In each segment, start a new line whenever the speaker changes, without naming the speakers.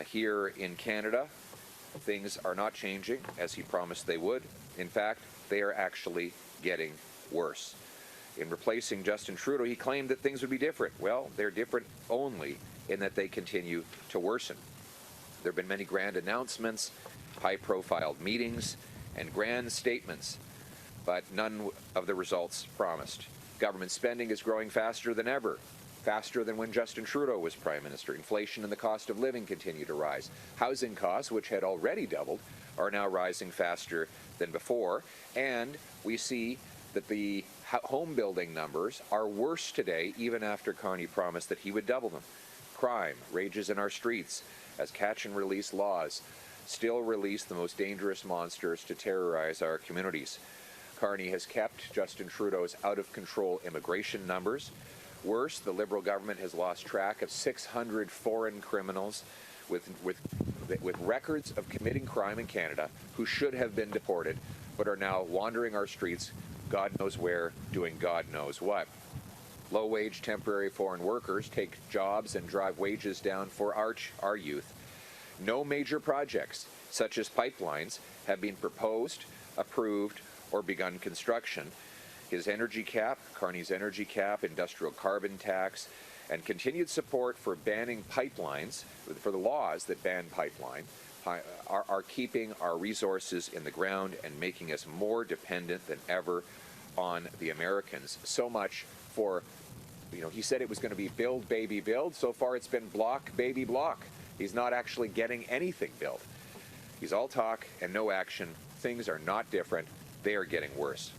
Here in Canada, things are not changing as he promised they would. In fact, they are actually getting worse. In replacing Justin Trudeau, he claimed that things would be different. Well, they're different only in that they continue to worsen. There have been many grand announcements, high-profile meetings, and grand statements, but none of the results promised. Government spending is growing faster than ever, faster than when Justin Trudeau was Prime Minister. Inflation and the cost of living continue to rise. Housing costs, which had already doubled, are now rising faster than before, and we see that the home building numbers are worse today, even after Carney promised that he would double them. Crime rages in our streets as catch-and-release laws still release the most dangerous monsters to terrorize our communities. Carney has kept Justin Trudeau's out-of-control immigration numbers. Worse, the Liberal government has lost track of 600 foreign criminals with records of committing crime in Canada who should have been deported but are now wandering our streets, God knows where, doing God knows what. Low-wage temporary foreign workers take jobs and drive wages down for our youth. No major projects, such as pipelines, have been proposed, approved, or begun construction. His energy cap, Carney's energy cap, industrial carbon tax, and continued support for banning pipelines, for the laws that ban pipeline, are keeping our resources in the ground and making us more dependent than ever on the Americans. So much for, he said it was going to be build, baby, build. So far it's been block, baby, block. He's not actually getting anything built. He's all talk and no action. Things are not different. They are getting worse.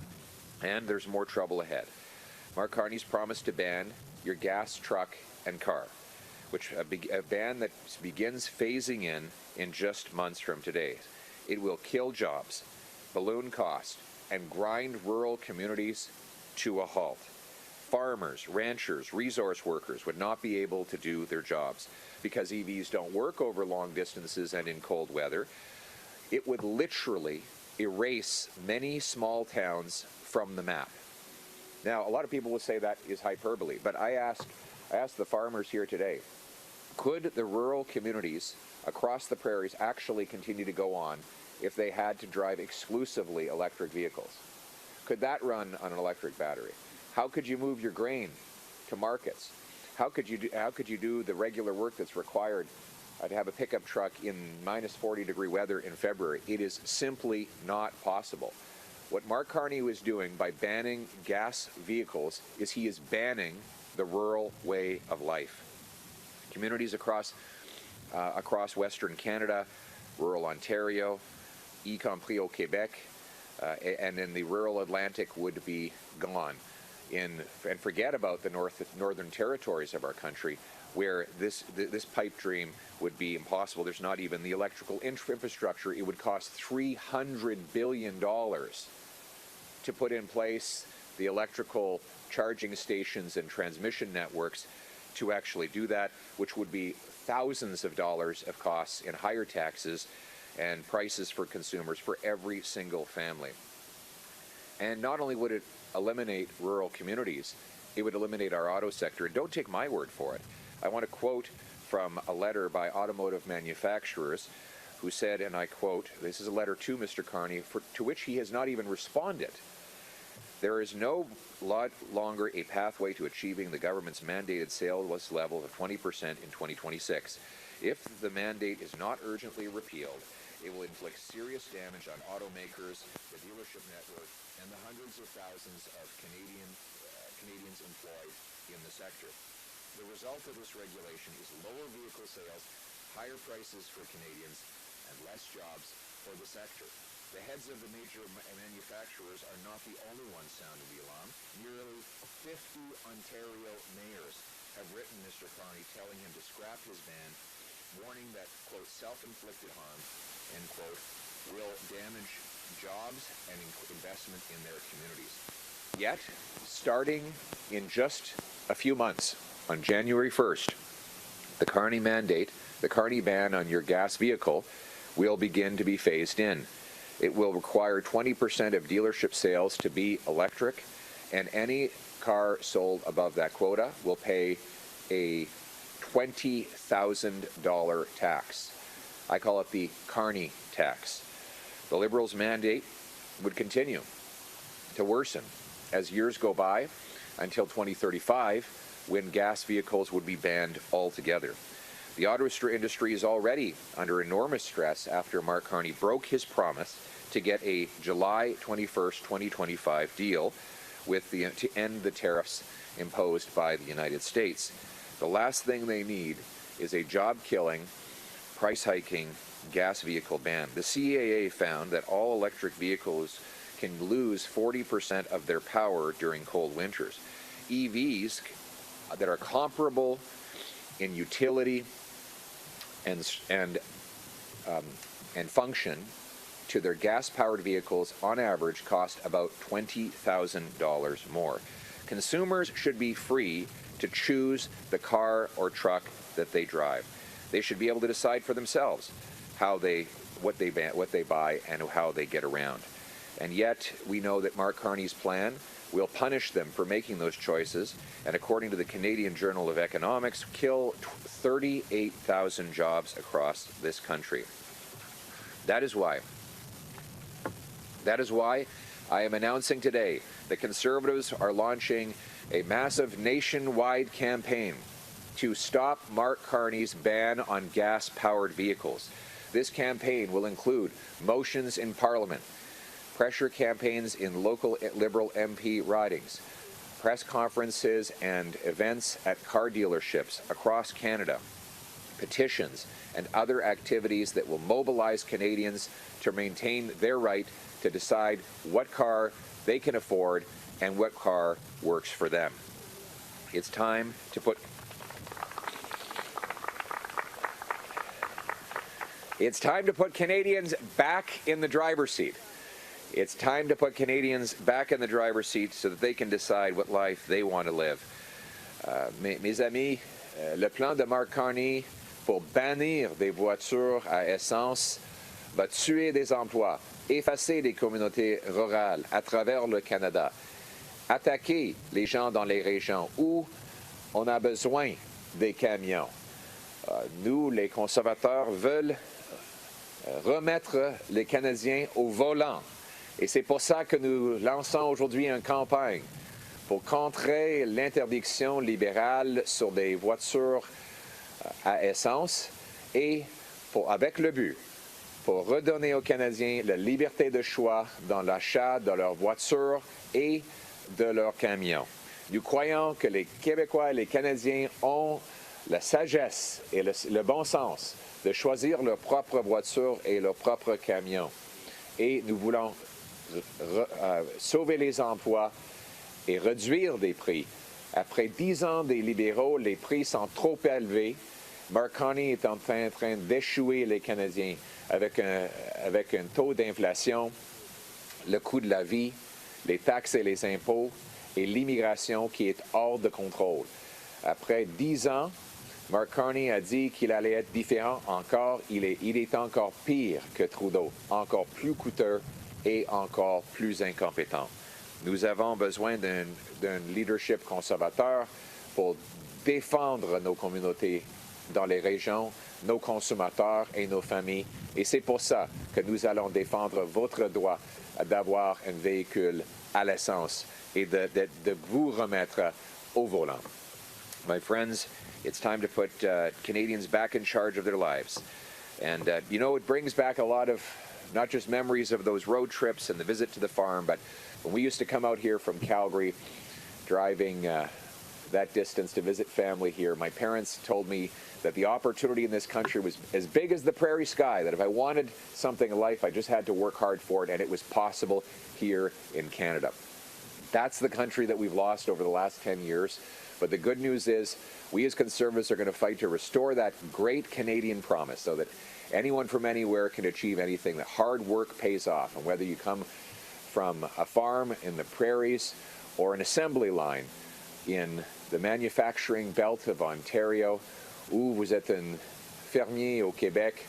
And there's more trouble ahead. Mark Carney's promised to ban your gas truck and car, which a ban that begins phasing in just months from today. It will kill jobs, balloon costs, and grind rural communities to a halt. Farmers, ranchers, resource workers would not be able to do their jobs because EVs don't work over long distances and in cold weather. It would literally erase many small towns from the map. Now, a lot of people will say that is hyperbole, but I asked the farmers here today, could the rural communities across the prairies actually continue to go on if they had to drive exclusively electric vehicles? Could that run on an electric battery? How could you move your grain to markets? How could you do the regular work that's required to have a pickup truck in minus 40-degree weather in February? It is simply not possible. What Mark Carney was doing by banning gas vehicles is he is banning the rural way of life. Communities across Western Canada, rural Ontario, y compris au Quebec, and in the rural Atlantic would be gone. And forget about the northern territories of our country, where this pipe dream would be impossible. There's not even the electrical infrastructure. It would cost $300 billion to put in place the electrical charging stations and transmission networks to actually do that, which would be thousands of dollars of costs in higher taxes and prices for consumers for every single family. And not only would it eliminate rural communities, it would eliminate our auto sector. And don't take my word for it. I want to quote from a letter by automotive manufacturers who said, and I quote, this is a letter to Mr. Carney, to which he has not even responded. There is no longer a pathway to achieving the government's mandated sales level of 20% in 2026. If the mandate is not urgently repealed, it will inflict serious damage on automakers, the dealership network, and the hundreds of thousands of Canadians employed in the sector. The result of this regulation is lower vehicle sales, higher prices for Canadians, and less jobs for the sector. The heads of the major manufacturers are not the only ones sounding the alarm. Nearly 50 Ontario mayors have written Mr. Carney telling him to scrap his ban, warning that, quote, self-inflicted harm, end quote, will damage jobs and investment in their communities. Yet, starting in just a few months, on January 1st, the Carney mandate, the Carney ban on your gas vehicle will begin to be phased in. It will require 20% of dealership sales to be electric, and any car sold above that quota will pay a $20,000 tax. I call it the Carney tax. The Liberals' mandate would continue to worsen as years go by until 2035, when gas vehicles would be banned altogether. The auto industry is already under enormous stress after Mark Carney broke his promise to get a July 21st, 2025 deal with to end the tariffs imposed by the United States. The last thing they need is a job-killing, price-hiking gas vehicle ban. The CAA found that all electric vehicles can lose 40% of their power during cold winters. EVs that are comparable in utility and function to their gas-powered vehicles on average cost about $20,000 more. Consumers should be free to choose the car or truck that they drive. They should be able to decide for themselves what they buy and how they get around. And yet we know that Mark Carney's plan will punish them for making those choices, and according to the Canadian Journal of Economics, kill 38,000 jobs across this country. That is why I am announcing today that Conservatives are launching a massive nationwide campaign to stop Mark Carney's ban on gas-powered vehicles. This campaign will include motions in Parliament, pressure campaigns in local Liberal MP ridings, press conferences and events at car dealerships across Canada, petitions, and other activities that will mobilize Canadians to maintain their right to decide what car they can afford and what car works for them. It's time to put Canadians back in the driver's seat. It's time to put Canadians back in the driver's seat so that they can decide what life they want to live. Mes amis, le plan de Mark Carney pour bannir des voitures à essence va tuer des emplois, effacer des communautés rurales à travers le Canada, attaquer les gens dans les régions où on a besoin des camions. Nous, les conservateurs, veulent remettre les Canadiens au volant. Et c'est pour ça que nous lançons aujourd'hui une campagne pour contrer l'interdiction libérale sur des voitures à essence et avec le but pour redonner aux Canadiens la liberté de choix dans l'achat de leurs voitures et de leurs camions. Nous croyons que les Québécois et les Canadiens ont la sagesse et le bon sens de choisir leur propre voiture et leur propre camion. Et nous voulons sauver les emplois et réduire des prix. Après 10 ans des libéraux, les prix sont trop élevés. Mark Carney est en train d'échouer les Canadiens avec un taux d'inflation, le coût de la vie, les taxes et les impôts et l'immigration qui est hors de contrôle. Après 10 ans, Mark Carney a dit qu'il allait être différent encore. Il est encore pire que Trudeau, encore plus coûteux et encore plus incompétent. Nous avons besoin d'un leadership conservateur pour défendre nos communautés dans les régions, nos consommateurs et nos familles. Et c'est pour ça que nous allons défendre votre droit d'avoir un véhicule à l'essence et de vous remettre au volant. My friends, it's time to put Canadians back in charge of their lives. And, it brings back a lot of not just memories of those road trips and the visit to the farm, but when we used to come out here from Calgary, driving that distance to visit family here, my parents told me that the opportunity in this country was as big as the prairie sky, that if I wanted something in life, I just had to work hard for it, and it was possible here in Canada. That's the country that we've lost over the last 10 years. But the good news is we as Conservatives are going to fight to restore that great Canadian promise so that anyone from anywhere can achieve anything, that hard work pays off. And whether you come from a farm in the prairies or an assembly line in the manufacturing belt of Ontario, ou vous êtes un fermier au Québec,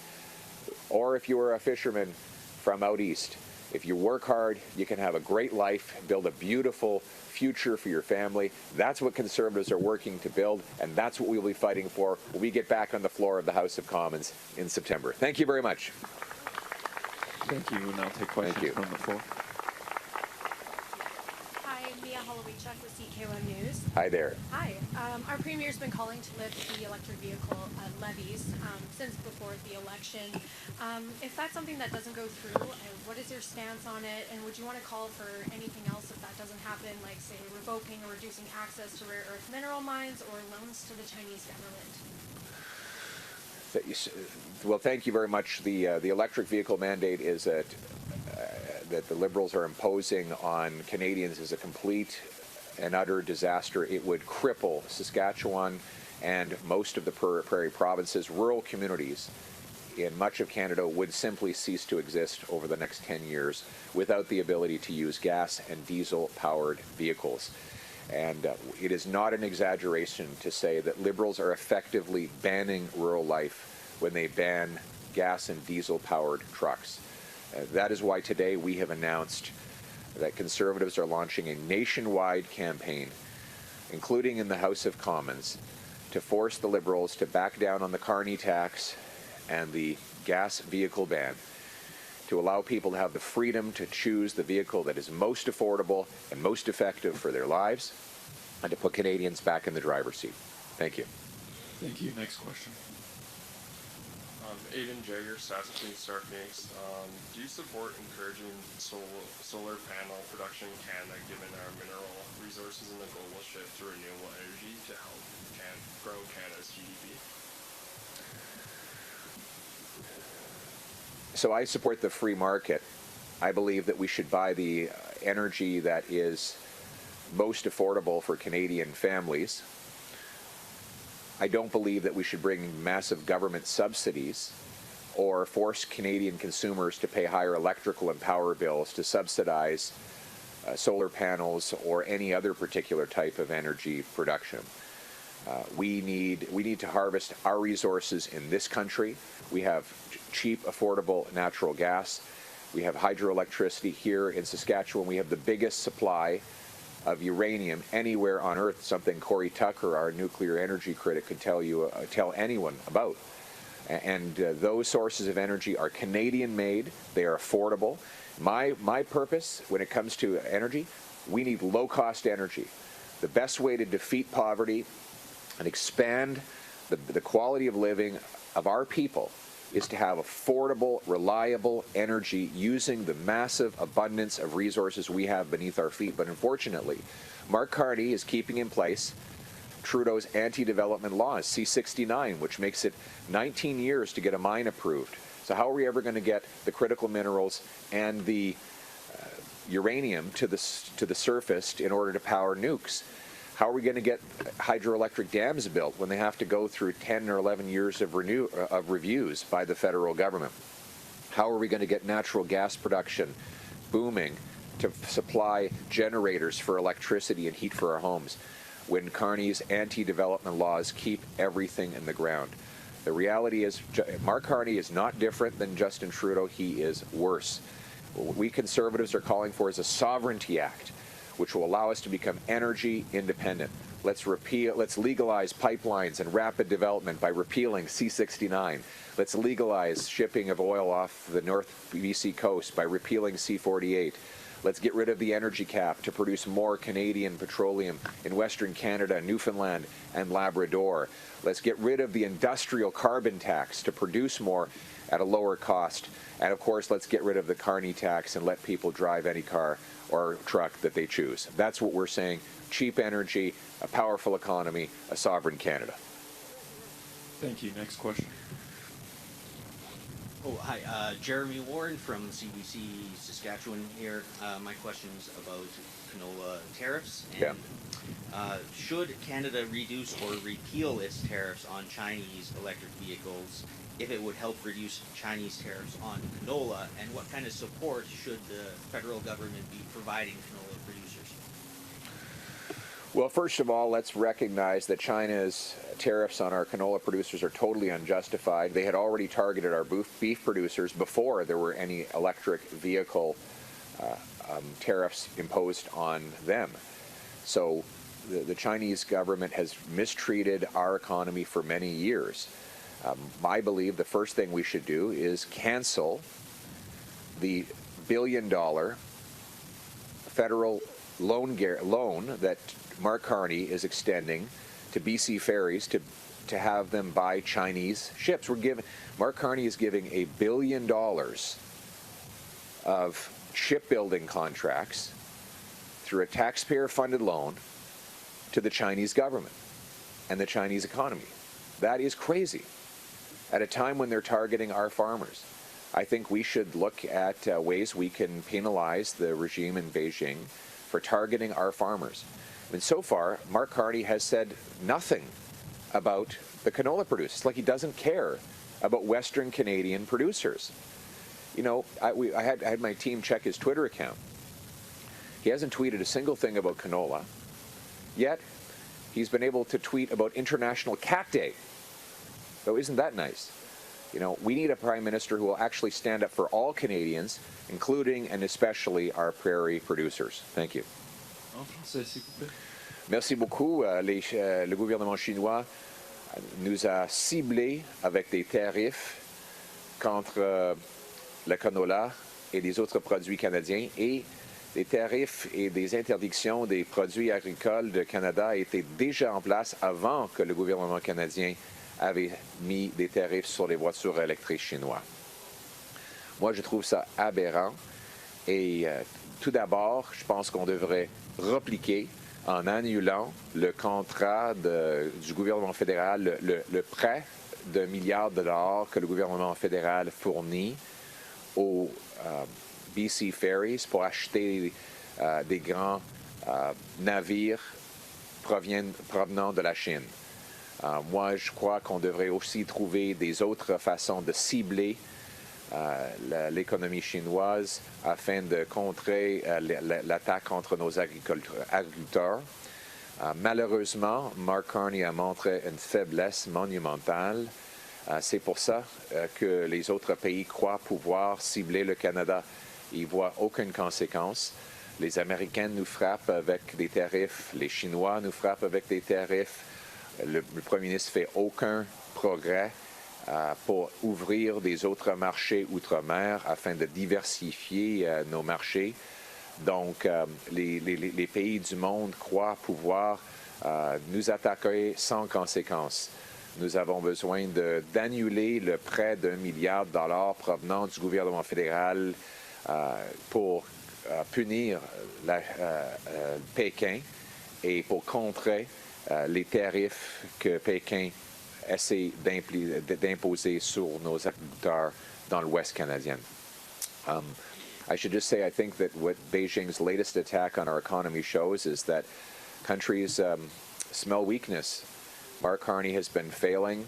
or if you are a fisherman from out east If you work hard, you can have a great life, build a beautiful future for your family. That's what Conservatives are working to build, and that's what we'll be fighting for when we get back on the floor of the House of Commons in September. Thank you very much.
Thank you. We'll now take questions from the floor.
Hi, Mia Holowichuk with CK1 News.
Hi there.
Hi. Our Premier's been calling to lift the electric vehicle levies since before the election. If that's something that doesn't go through, what is your stance on it? And would you want to call for anything else if that doesn't happen, like, say, revoking or reducing access to rare earth mineral mines or loans to the Chinese government?
Well, thank you very much. The electric vehicle mandate is that the Liberals are imposing on Canadians is a complete and utter disaster. It would cripple Saskatchewan and most of the prairie provinces. Rural communities in much of Canada would simply cease to exist over the next 10 years without the ability to use gas and diesel-powered vehicles. And it is not an exaggeration to say that Liberals are effectively banning rural life when they ban gas and diesel-powered trucks. That is why today we have announced that Conservatives are launching a nationwide campaign, including in the House of Commons, to force the Liberals to back down on the Carney tax and the gas vehicle ban, to allow people to have the freedom to choose the vehicle that is most affordable and most effective for their lives, and to put Canadians back in the driver's seat. Thank you.
Thank you. Next question.
Aiden Jagger, Saskatoon Star Phoenix. Do you support encouraging solar panel production in Canada, given our mineral resources and the global shift to renewable energy to help grow Canada's GDP?
So I support the free market. I believe that we should buy the energy that is most affordable for Canadian families. I don't believe that we should bring massive government subsidies or force Canadian consumers to pay higher electrical and power bills to subsidize solar panels or any other particular type of energy production. We need to harvest our resources in this country. We have cheap, affordable natural gas. We have hydroelectricity here in Saskatchewan. We have the biggest supply of uranium anywhere on Earth, something Corey Tucker, our nuclear energy critic, could tell anyone about. And those sources of energy are Canadian-made. They are affordable. My purpose when it comes to energy, we need low-cost energy. The best way to defeat poverty and expand the quality of living of our people is to have affordable, reliable energy using the massive abundance of resources we have beneath our feet. But unfortunately, Mark Carney is keeping in place Trudeau's anti-development laws, C-69, which makes it 19 years to get a mine approved. So how are we ever going to get the critical minerals and the uranium to the surface in order to power nukes? How are we going to get hydroelectric dams built when they have to go through 10 or 11 years of reviews by the federal government? How are we going to get natural gas production booming to supply generators for electricity and heat for our homes when Carney's anti-development laws keep everything in the ground? The reality is Mark Carney is not different than Justin Trudeau. He is worse. What we Conservatives are calling for is a Sovereignty Act, which will allow us to become energy independent. Let's legalize pipelines and rapid development by repealing C-69. Let's legalize shipping of oil off the North BC coast by repealing C-48. Let's get rid of the energy cap to produce more Canadian petroleum in Western Canada, Newfoundland, and Labrador. Let's get rid of the industrial carbon tax to produce more at a lower cost. And of course, let's get rid of the Carney tax and let people drive any car or truck that they choose. That's what we're saying. Cheap energy, a powerful economy, a sovereign Canada.
Thank you. Next question.
Oh, hi. Jeremy Warren from CBC Saskatchewan here. My question's about canola tariffs. And, should Canada reduce or repeal its tariffs on Chinese electric vehicles if it would help reduce Chinese tariffs on canola? And what kind of support should the federal government be providing canola producers?
Well, first of all, let's recognize that China's tariffs on our canola producers are totally unjustified. They had already targeted our beef producers before there were any electric vehicle tariffs imposed on them. So the Chinese government has mistreated our economy for many years. I believe the first thing we should do is cancel the $1 billion federal loan that Mark Carney is extending to BC Ferries to have them buy Chinese ships. Mark Carney is giving $1 billion of shipbuilding contracts through a taxpayer-funded loan to the Chinese government and the Chinese economy. That is crazy. At a time when they're targeting our farmers, I think we should look at ways we can penalize the regime in Beijing for targeting our farmers. And so far, Mark Carney has said nothing about the canola producers. It's like he doesn't care about Western Canadian producers. You know, I had my team check his Twitter account. He hasn't tweeted a single thing about canola, yet he's been able to tweet about International Cat Day. So isn't that nice? You know, we need a prime minister who will actually stand up for all Canadians, including and especially our prairie producers. Thank you.
En français, s'il vous plaît.
Merci beaucoup. Le gouvernement chinois nous a ciblés avec des tarifs contre le canola et les autres produits canadiens, et des tarifs et des interdictions des produits agricoles de Canada étaient déjà en place avant que le gouvernement canadien avait mis des tarifs sur les voitures électriques chinois. Moi, je trouve ça aberrant. Et tout d'abord, je pense qu'on devrait repliquer en annulant le contrat du gouvernement fédéral, le prêt d'1 milliard de dollars que le gouvernement fédéral fournit aux BC Ferries pour acheter des grands navires provenant de la Chine. Moi, je crois qu'on devrait aussi trouver des autres façons de cibler l'économie chinoise afin de contrer l'attaque contre nos agriculteurs. Malheureusement, Mark Carney a montré une faiblesse monumentale. C'est pour ça que les autres pays croient pouvoir cibler le Canada. Ils ne voient aucune conséquence. Les Américains nous frappent avec des tarifs. Les Chinois nous frappent avec des tarifs. Le premier ministre ne fait aucun progrès pour ouvrir des autres marchés outre-mer afin de diversifier nos marchés. Donc, les pays du monde croient pouvoir nous attaquer sans conséquence. Nous avons besoin d'annuler le prêt d'1 milliard de dollars provenant du gouvernement fédéral pour punir Pékin et pour contrer les tarifs que Pékin essaie d'imposer sur nos agriculteurs dans l'Ouest canadien. I should just say, I think that what Beijing's latest attack on our economy shows is that countries smell weakness. Mark Carney has been failing.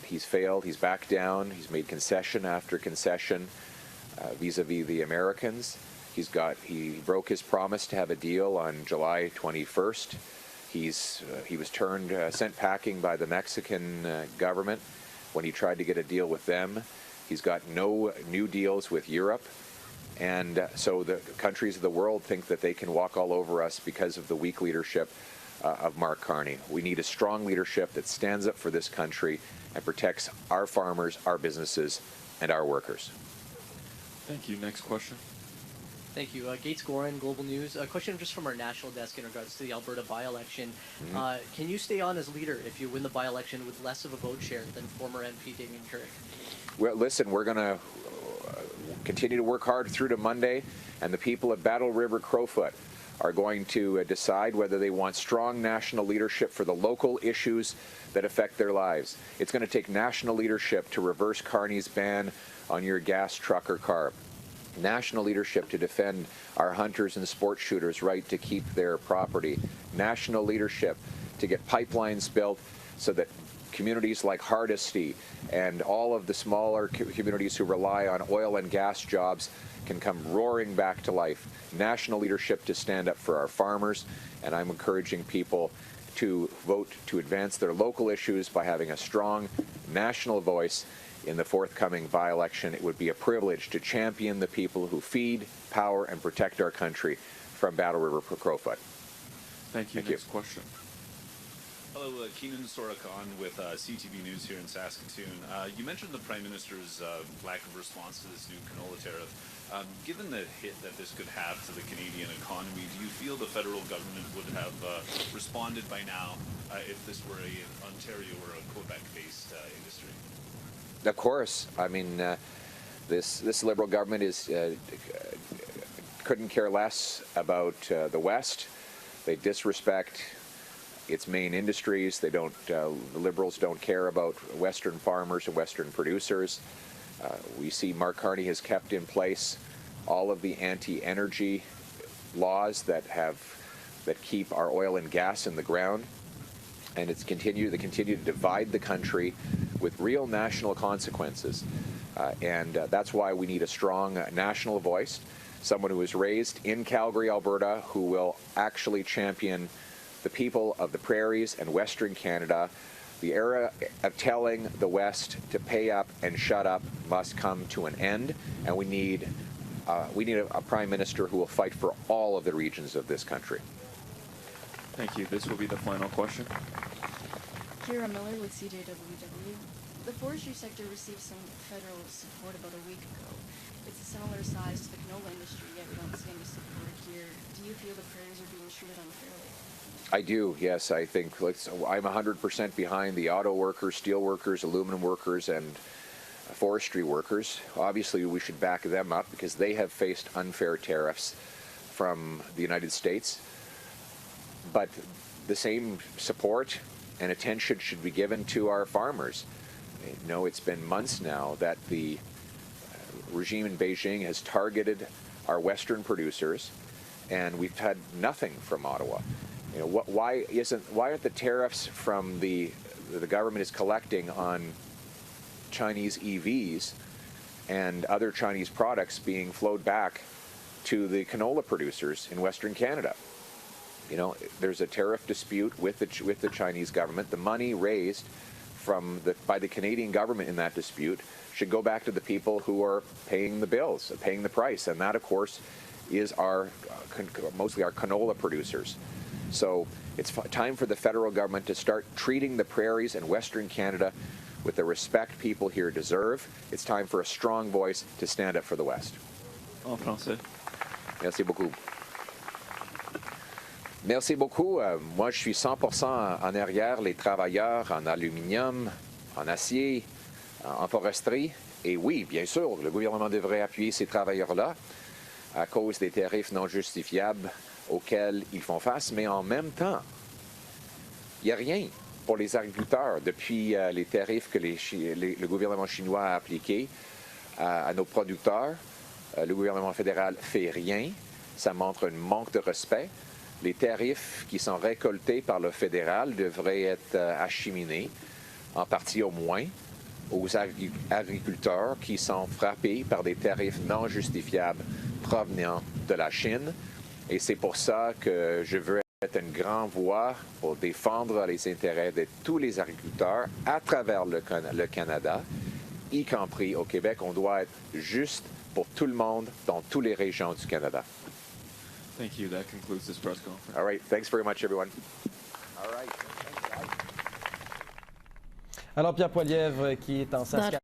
He's failed. He's backed down. He's made concession after concession vis-a-vis the Americans. He broke his promise to have a deal on July 21st. He was sent packing by the Mexican government when he tried to get a deal with them. He's got no new deals with Europe. And so the countries of the world think that they can walk all over us because of the weak leadership of Mark Carney. We need a strong leadership that stands up for this country and protects our farmers, our businesses, and our workers.
Thank you. Next question.
Thank you. Gates Gorin, Global News. A question just from our national desk in regards to the Alberta by-election. Can you stay on as leader if you win the by-election with less of a vote share than former MP Damien Carrick?
Well, listen, we're going to continue to work hard through to Monday, and the people at Battle River Crowfoot are going to decide whether they want strong national leadership for the local issues that affect their lives. It's going to take national leadership to reverse Carney's ban on your gas truck or car. National leadership to defend our hunters and sport shooters' right to keep their property. National leadership to get pipelines built so that communities like Hardisty and all of the smaller communities who rely on oil and gas jobs can come roaring back to life. National leadership to stand up for our farmers, and I'm encouraging people to vote to advance their local issues by having a strong national voice in the forthcoming by-election. It would be a privilege to champion the people who feed, power, and protect our country from Battle River Crowfoot.
Thank you. Next question.
Hello, Keenan Sorakhan with CTV News here in Saskatoon. You mentioned the Prime Minister's lack of response to this new canola tariff. Given the hit that this could have to the Canadian economy, do you feel the federal government would have responded by now if this were an Ontario or a Quebec-based industry?
Of course. I mean, this Liberal government couldn't care less about the West. They disrespect its main industries. They don't. The Liberals don't care about Western farmers and Western producers. We see Mark Carney has kept in place all of the anti-energy laws that keep our oil and gas in the ground, and they continue to divide the country with real national consequences. And that's why we need a strong national voice, someone who was raised in Calgary, Alberta, who will actually champion the people of the prairies and Western Canada. The era of telling the West to pay up and shut up must come to an end, and we need a Prime Minister who will fight for all of the regions of this country.
Thank you. This will be the final question.
Kira Miller with CJWW. The forestry sector received some federal support about a week ago. It's a similar size to the canola industry, yet we don't see any support here. Do you feel the prairies are being treated unfairly?
I do, yes. I think I'm 100% behind the auto workers, steel workers, aluminum workers, and forestry workers. Obviously, we should back them up because they have faced unfair tariffs from the United States. But the same support and attention should be given to our farmers. You know, it's been months now that the regime in Beijing has targeted our Western producers, and we've had nothing from Ottawa. You know, why aren't the tariffs from the government is collecting on Chinese EVs and other Chinese products being flowed back to the canola producers in Western Canada? You know, there's a tariff dispute with the Chinese government. The money raised by the Canadian government in that dispute should go back to the people who are paying the bills, paying the price, and that, of course, is mostly our canola producers. So it's time for the federal government to start treating the prairies in Western Canada with the respect people here deserve. It's time for a strong voice to stand up for the West.
En français.
Merci beaucoup. Merci beaucoup. Moi, je suis 100% en arrière les travailleurs en aluminium, en acier, en foresterie. Et oui, bien sûr, le gouvernement devrait appuyer ces travailleurs-là à cause des tarifs non justifiables auxquels ils font face, mais en même temps, il n'y a rien pour les agriculteurs depuis les tarifs que le gouvernement chinois a appliqués à nos producteurs. Le gouvernement fédéral ne fait rien. Ça montre un manque de respect. Les tarifs qui sont récoltés par le fédéral devraient être acheminés, en partie au moins, aux agriculteurs qui sont frappés par des tarifs non justifiables provenant de la Chine. Et c'est pour ça que je veux être une grande voix pour défendre les intérêts de tous les agriculteurs à travers le Canada, y compris au Québec. On doit être juste pour tout le monde dans toutes les régions du Canada.
Thank you. That concludes this press conference.
All right. Thanks very much, everyone. All right.
Alors, Pierre Poilievre, qui est en Saskatchewan.